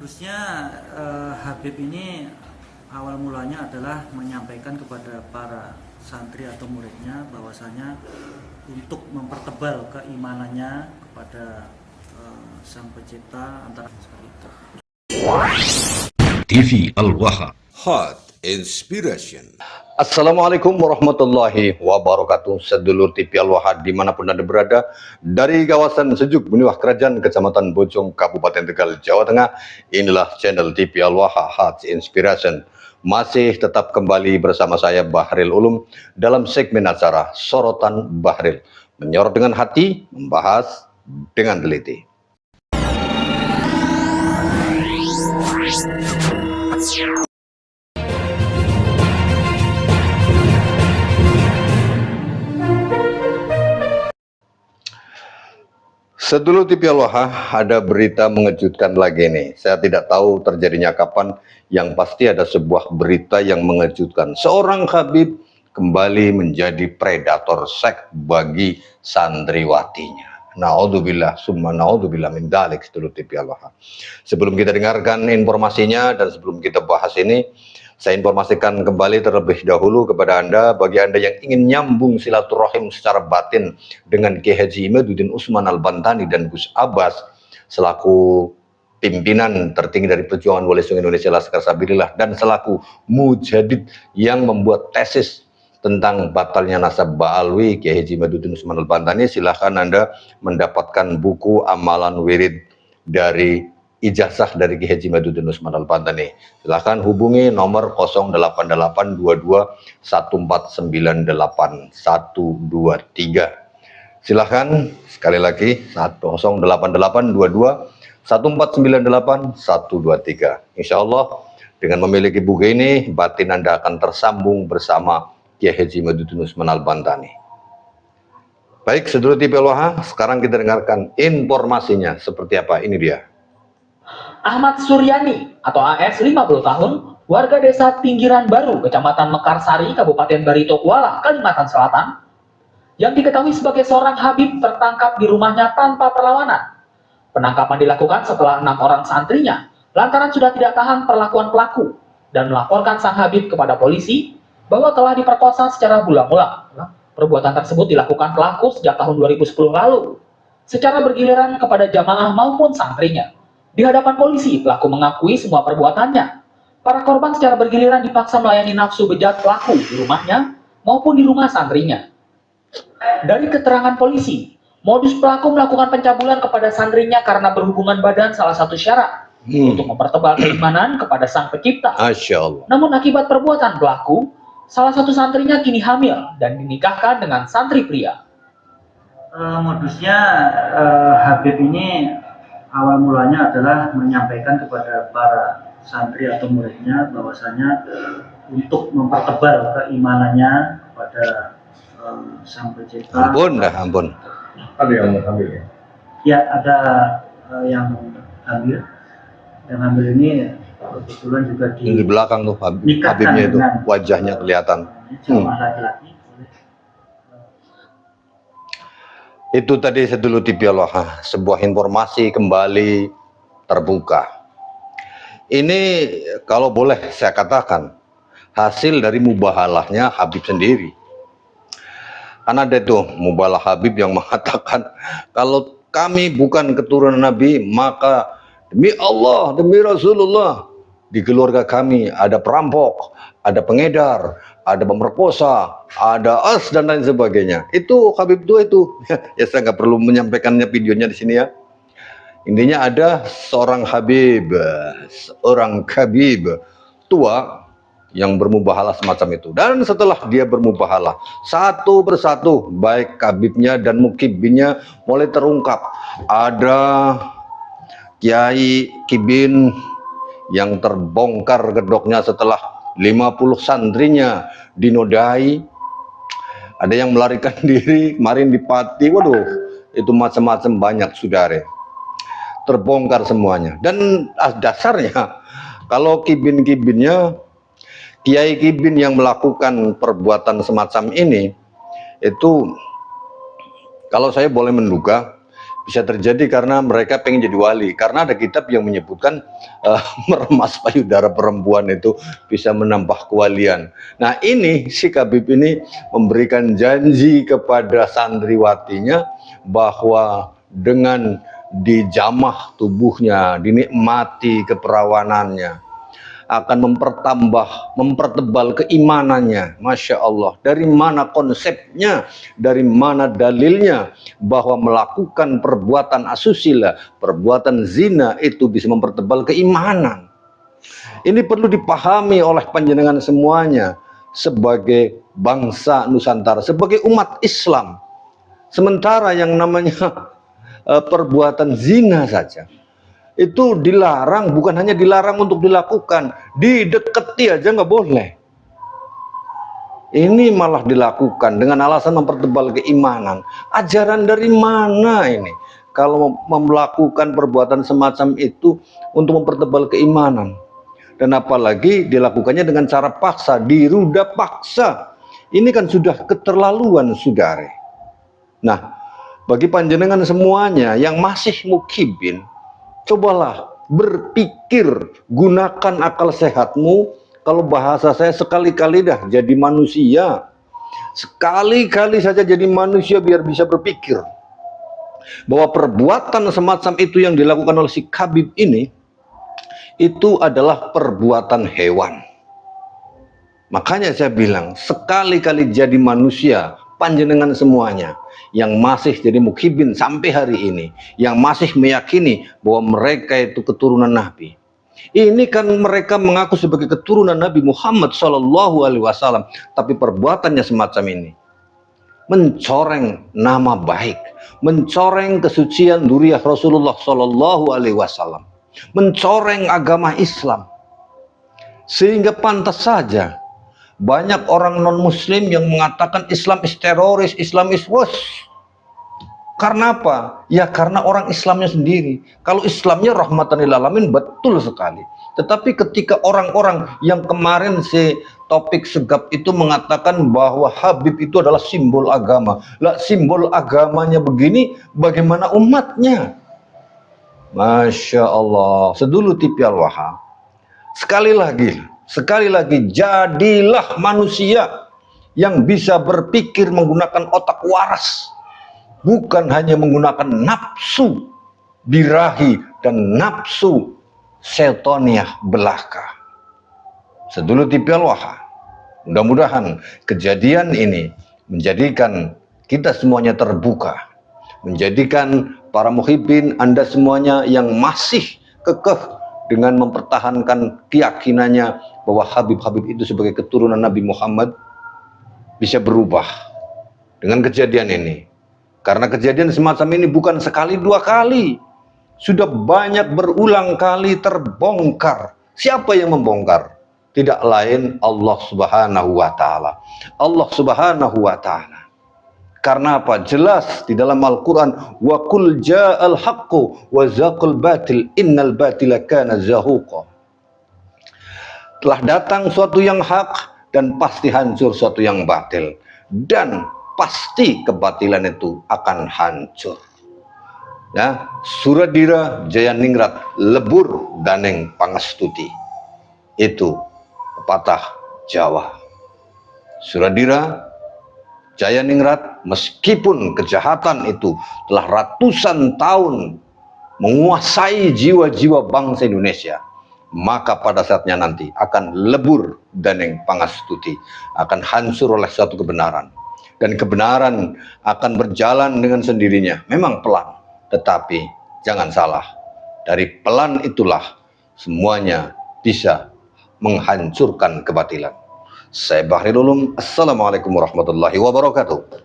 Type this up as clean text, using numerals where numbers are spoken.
Modusnya Habib ini awal mulanya adalah menyampaikan kepada para santri atau muridnya bahwasanya untuk mempertebal keimanannya kepada Sang Pencipta antara seperti itu. TV Al-Waha. Hot Inspiration. Assalamualaikum warahmatullahi wabarakatuh. Sedulur TV Al-Wahad dimanapun Anda berada, dari kawasan sejuk Buniwah Kerajaan Kecamatan Bojong Kabupaten Tegal Jawa Tengah, inilah channel TV Al-Waha Hot Inspiration. Masih tetap kembali bersama saya Bahril Ulum dalam segmen acara Sorotan Bahril, menyorot dengan hati, membahas dengan teliti. Sedulur TV Al-Waha, ada berita mengejutkan lagi nih. Saya tidak tahu terjadinya kapan, yang pasti ada sebuah berita yang mengejutkan. Seorang Habib kembali menjadi predator seks bagi santriwatinya. Naudzubillah, summa naudzubillah min dzalik, sedulur TV Al-Waha. Sebelum kita dengarkan informasinya dan sebelum kita bahas ini, saya informasikan kembali terlebih dahulu kepada Anda, bagi Anda yang ingin nyambung silaturahim secara batin dengan Kiai Haji Imaduddin Utsman Al-Bantani dan Gus Abbas selaku pimpinan tertinggi dari perjuangan Wali Songo Indonesia Laskar Sabilillah dan selaku mujadid yang membuat tesis tentang batalnya nasab Ba'alwi Kiai Haji Imaduddin Utsman Al-Bantani, silahkan Anda mendapatkan buku amalan wirid dari ijazah dari Kiai Haji Imaduddin Utsman Al-Bantani. Silahkan hubungi nomor 08822198123. Silahkan sekali lagi 0882214981123. Insya Allah dengan memiliki buku ini, batin Anda akan tersambung bersama Kiai Haji Imaduddin Utsman Al-Bantani. Baik, sedulur TV Al-Waha, sekarang kita dengarkan informasinya seperti apa. Ini dia. Ahmad Suryani atau AS 50 tahun, warga desa Pinggiran Baru, Kecamatan Mekarsari, Kabupaten Barito Kuala, Kalimantan Selatan, yang diketahui sebagai seorang Habib tertangkap di rumahnya tanpa perlawanan. Penangkapan dilakukan setelah 6 orang santrinya lantaran sudah tidak tahan perlakuan pelaku dan melaporkan sang Habib kepada polisi bahwa telah diperkosa secara berulang-ulang. Perbuatan tersebut dilakukan pelaku sejak tahun 2010 lalu, secara bergiliran kepada jamaah maupun santrinya. Di hadapan polisi, pelaku mengakui semua perbuatannya. Para korban secara bergiliran dipaksa melayani nafsu bejat pelaku di rumahnya maupun di rumah santrinya. Dari keterangan polisi, modus pelaku melakukan pencabulan kepada santrinya karena berhubungan badan salah satu syarat untuk mempertebal keimanan kepada Sang Pencipta. Masya Allah. Namun akibat perbuatan pelaku, salah satu santrinya kini hamil dan dinikahkan dengan santri pria. Modusnya Habib ini awal mulanya adalah menyampaikan kepada para santri atau muridnya bahwasanya untuk mempertebal keimanannya kepada Sang Pencipta. Ampun dah, ampun. Ada yang mengambil ya? Ya, ada yang hamil. Yang hamil ini kebetulan juga Di belakang tuh nikahkan Habibnya itu, dengan wajahnya kelihatan. jamaah laki-laki. Itu tadi sedulur TV Al-Waha, sebuah informasi kembali terbuka. Ini kalau boleh saya katakan hasil dari mubahalahnya Habib sendiri. Karena ada itu mubalah Habib yang mengatakan kalau kami bukan keturunan Nabi, maka demi Allah, demi Rasulullah, di keluarga kami ada perampok, ada pengedar, ada pemerkosa, ada as dan lain sebagainya. Itu Habib tua itu. Ya saya nggak perlu menyampaikannya videonya di sini ya. Intinya ada seorang Habib tua yang bermubahalah semacam itu. Dan setelah dia bermubahalah, satu persatu baik Habibnya dan mukibinnya mulai terungkap. Ada Kiai Kibin yang terbongkar gedoknya setelah 50 santrinya dinodai. Ada yang melarikan diri kemarin di Pati. Waduh, itu macam-macam banyak saudara. Terbongkar semuanya. Dan dasarnya kalau kibin-kibinnya, Kiai Kibin yang melakukan perbuatan semacam ini, itu kalau saya boleh menduga Bisa terjadi karena mereka pengen jadi wali. Karena ada kitab yang menyebutkan meremas payudara perempuan itu bisa menambah kewalian. Nah ini si Habib ini memberikan janji kepada santriwatinya bahwa dengan dijamah tubuhnya, dinikmati keperawanannya, akan mempertebal keimanannya. Masya Allah, dari mana konsepnya, dari mana dalilnya bahwa melakukan perbuatan asusila, perbuatan zina itu bisa mempertebal keimanan. Ini perlu dipahami oleh panjenengan semuanya sebagai bangsa Nusantara, sebagai umat Islam. Sementara yang namanya perbuatan zina saja itu dilarang, bukan hanya dilarang untuk dilakukan, dideketi aja nggak boleh. Ini malah dilakukan dengan alasan mempertebal keimanan. Ajaran dari mana ini? Kalau melakukan perbuatan semacam itu untuk mempertebal keimanan. Dan apalagi dilakukannya dengan cara paksa, diruda paksa. Ini kan sudah keterlaluan, saudara. Nah, bagi panjenengan semuanya yang masih mukibin, cobalah berpikir, gunakan akal sehatmu. Kalau bahasa saya, sekali-kali dah jadi manusia. Sekali-kali saja jadi manusia biar bisa berpikir bahwa perbuatan semacam itu yang dilakukan oleh si Habib ini, itu adalah perbuatan hewan. Makanya saya bilang, sekali-kali jadi manusia, panjenengan semuanya yang masih jadi mukhibin sampai hari ini, yang masih meyakini bahwa mereka itu keturunan Nabi. Ini kan mereka mengaku sebagai keturunan Nabi Muhammad SAW, tapi perbuatannya semacam ini mencoreng nama baik, mencoreng kesucian dzurriyyah Rasulullah SAW, mencoreng agama Islam. Sehingga pantas saja banyak orang non-muslim yang mengatakan Islam is teroris, Islam is worse. Karena apa? Ya karena orang Islamnya sendiri. Kalau Islamnya rahmatan lil alamin, betul sekali. Tetapi ketika orang-orang yang kemarin si topik segap itu mengatakan bahwa Habib itu adalah simbol agama. Lah simbol agamanya begini, bagaimana umatnya? Masya Allah. Sedulu tipi al-waha. Sekali lagi, jadilah manusia yang bisa berpikir menggunakan otak waras. Bukan hanya menggunakan nafsu birahi dan nafsu setoniah belaka. Sedulur tipi al-waha, mudah-mudahan kejadian ini menjadikan kita semuanya terbuka, menjadikan para muhibbin, Anda semuanya yang masih kekeh dengan mempertahankan keyakinannya bahwa Habib-Habib itu sebagai keturunan Nabi Muhammad bisa berubah dengan kejadian ini. Karena kejadian semacam ini bukan sekali dua kali, sudah banyak berulang kali terbongkar. Siapa yang membongkar? Tidak lain Allah Subhanahu wa Ta'ala. Allah Subhanahu wa Ta'ala. Karena apa? Jelas di dalam Al-Quran, wa qul ja'al haqqu wa zaqal batil innal batila kana zahuqa. Telah datang suatu yang hak dan pasti hancur suatu yang batil, dan pasti kebatilan itu akan hancur. Ya, Suradira Jayaningrat lebur daneng pangastuti. Itu pepatah Jawa. Suradira Jayaningrat, meskipun kejahatan itu telah ratusan tahun menguasai jiwa-jiwa bangsa Indonesia, maka pada saatnya nanti akan lebur daneng pangastuti, akan hancur oleh suatu kebenaran. Dan kebenaran akan berjalan dengan sendirinya. Memang pelan, tetapi jangan salah, dari pelan itulah semuanya bisa menghancurkan kebatilan. Saya Bahril Ulum, Assalamualaikum warahmatullahi wabarakatuh.